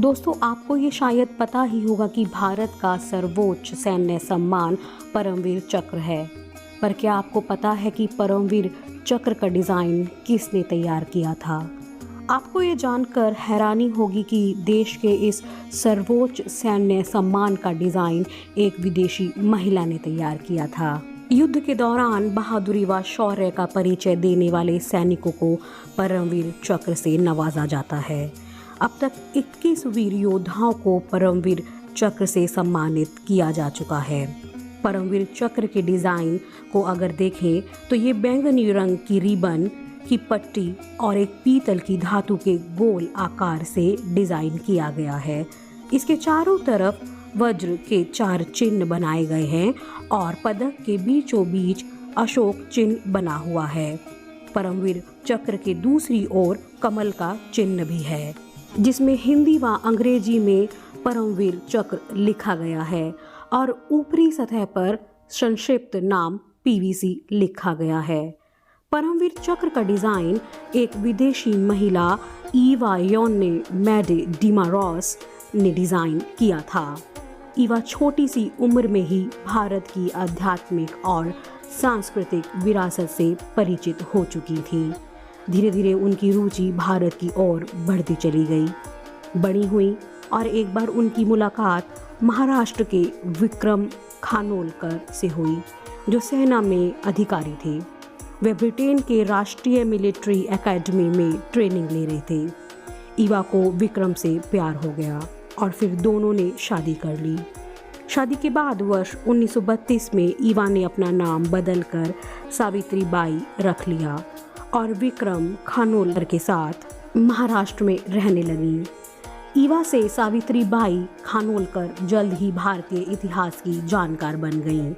दोस्तों, आपको ये शायद पता ही होगा कि भारत का सर्वोच्च सैन्य सम्मान परमवीर चक्र है। पर क्या आपको पता है कि परमवीर चक्र का डिज़ाइन किसने तैयार किया था? आपको ये जानकर हैरानी होगी कि देश के इस सर्वोच्च सैन्य सम्मान का डिज़ाइन एक विदेशी महिला ने तैयार किया था। युद्ध के दौरान बहादुरी व शौर्य का परिचय देने वाले सैनिकों को परमवीर चक्र से नवाजा जाता है। अब तक 21 वीर योद्धाओं को परमवीर चक्र से सम्मानित किया जा चुका है। परमवीर चक्र के डिज़ाइन को अगर देखें तो ये बैंगनी रंग की रिबन की पट्टी और एक पीतल की धातु के गोल आकार से डिज़ाइन किया गया है। इसके चारों तरफ वज्र के 4 चिन्ह बनाए गए हैं और पदक के बीचों बीच अशोक चिन्ह बना हुआ है। परमवीर चक्र के दूसरी ओर कमल का चिन्ह भी है, जिसमें हिंदी व अंग्रेजी में परमवीर चक्र लिखा गया है और ऊपरी सतह पर संक्षिप्त नाम पीवीसी लिखा गया है। परमवीर चक्र का डिज़ाइन एक विदेशी महिला ईवा योन्ने मैडे डिमारोस ने डिज़ाइन किया था। ईवा छोटी सी उम्र में ही भारत की आध्यात्मिक और सांस्कृतिक विरासत से परिचित हो चुकी थी। धीरे धीरे उनकी रुचि भारत की ओर बढ़ती चली गई, बड़ी हुई और एक बार उनकी मुलाकात महाराष्ट्र के विक्रम खानोलकर से हुई, जो सेना में अधिकारी थे। वे ब्रिटेन के राष्ट्रीय मिलिट्री एकेडमी में ट्रेनिंग ले रहे थे। ईवा को विक्रम से प्यार हो गया और फिर दोनों ने शादी कर ली। शादी के बाद वर्ष 1932 में ईवा ने अपना नाम बदलकर सावित्री बाई रख लिया और विक्रम खानोलकर के साथ महाराष्ट्र में रहने लगी। ईवा से सावित्री बाई खानोलकर जल्द ही भारतीय इतिहास की जानकार बन गईं।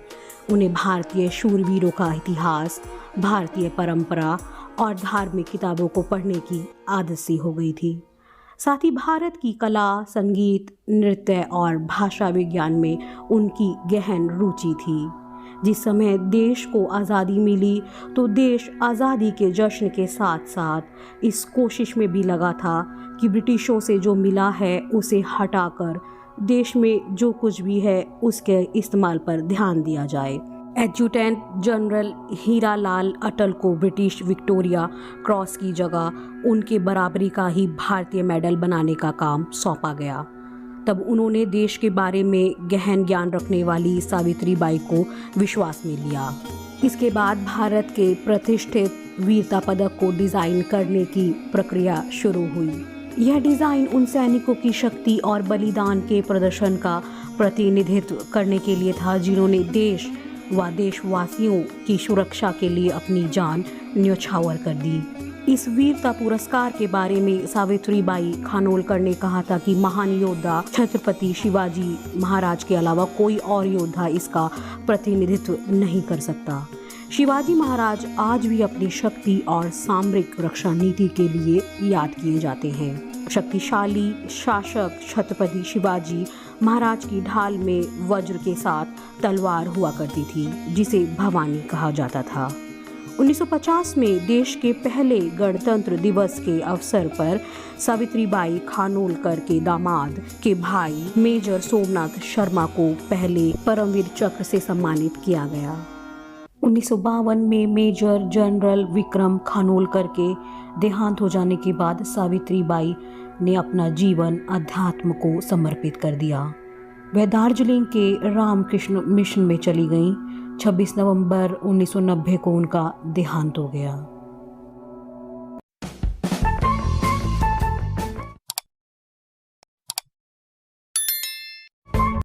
उन्हें भारतीय शूरवीरों का इतिहास, भारतीय परंपरा और धार्मिक किताबों को पढ़ने की आदत सी हो गई थी। साथ ही भारत की कला, संगीत, नृत्य और भाषा विज्ञान में उनकी गहन रुचि थी। जिस समय देश को आज़ादी मिली तो देश आज़ादी के जश्न के साथ साथ इस कोशिश में भी लगा था कि ब्रिटिशों से जो मिला है उसे हटाकर देश में जो कुछ भी है उसके इस्तेमाल पर ध्यान दिया जाए। एडजुटेंट जनरल हीरा लाल अटल को ब्रिटिश विक्टोरिया क्रॉस की जगह उनके बराबरी का ही भारतीय मेडल बनाने का काम सौंपा गया। तब उन्होंने देश के बारे में गहन ज्ञान रखने वाली सावित्री बाई को विश्वास में लिया। इसके बाद भारत के प्रतिष्ठित वीरता पदक को डिज़ाइन करने की प्रक्रिया शुरू हुई। यह डिज़ाइन उन सैनिकों की शक्ति और बलिदान के प्रदर्शन का प्रतिनिधित्व करने के लिए था जिन्होंने देश व देशवासियों की सुरक्षा के लिए अपनी जान न्यौछावर कर दी। इस वीरता पुरस्कार के बारे में सावित्री बाई खानोलकर ने कहा था कि महान योद्धा छत्रपति शिवाजी महाराज के अलावा कोई और योद्धा इसका प्रतिनिधित्व नहीं कर सकता। शिवाजी महाराज आज भी अपनी शक्ति और सामरिक रक्षा नीति के लिए याद किए जाते हैं। शक्तिशाली शासक छत्रपति शिवाजी महाराज की ढाल में वज्र के साथ तलवार हुआ करती थी, जिसे भवानी कहा जाता था। 1950 में देश के पहले गणतंत्र दिवस के अवसर पर सावित्री बाई खानोलकर के दामाद के भाई मेजर सोमनाथ शर्मा को पहले परमवीर चक्र से सम्मानित किया गया। 1952 में मेजर जनरल विक्रम खानोलकर के देहांत हो जाने के बाद सावित्री बाई ने अपना जीवन अध्यात्म को समर्पित कर दिया। वह दार्जिलिंग के रामकृष्ण मिशन में चली गईं। 26 नवंबर 1990 को उनका देहांत हो गया।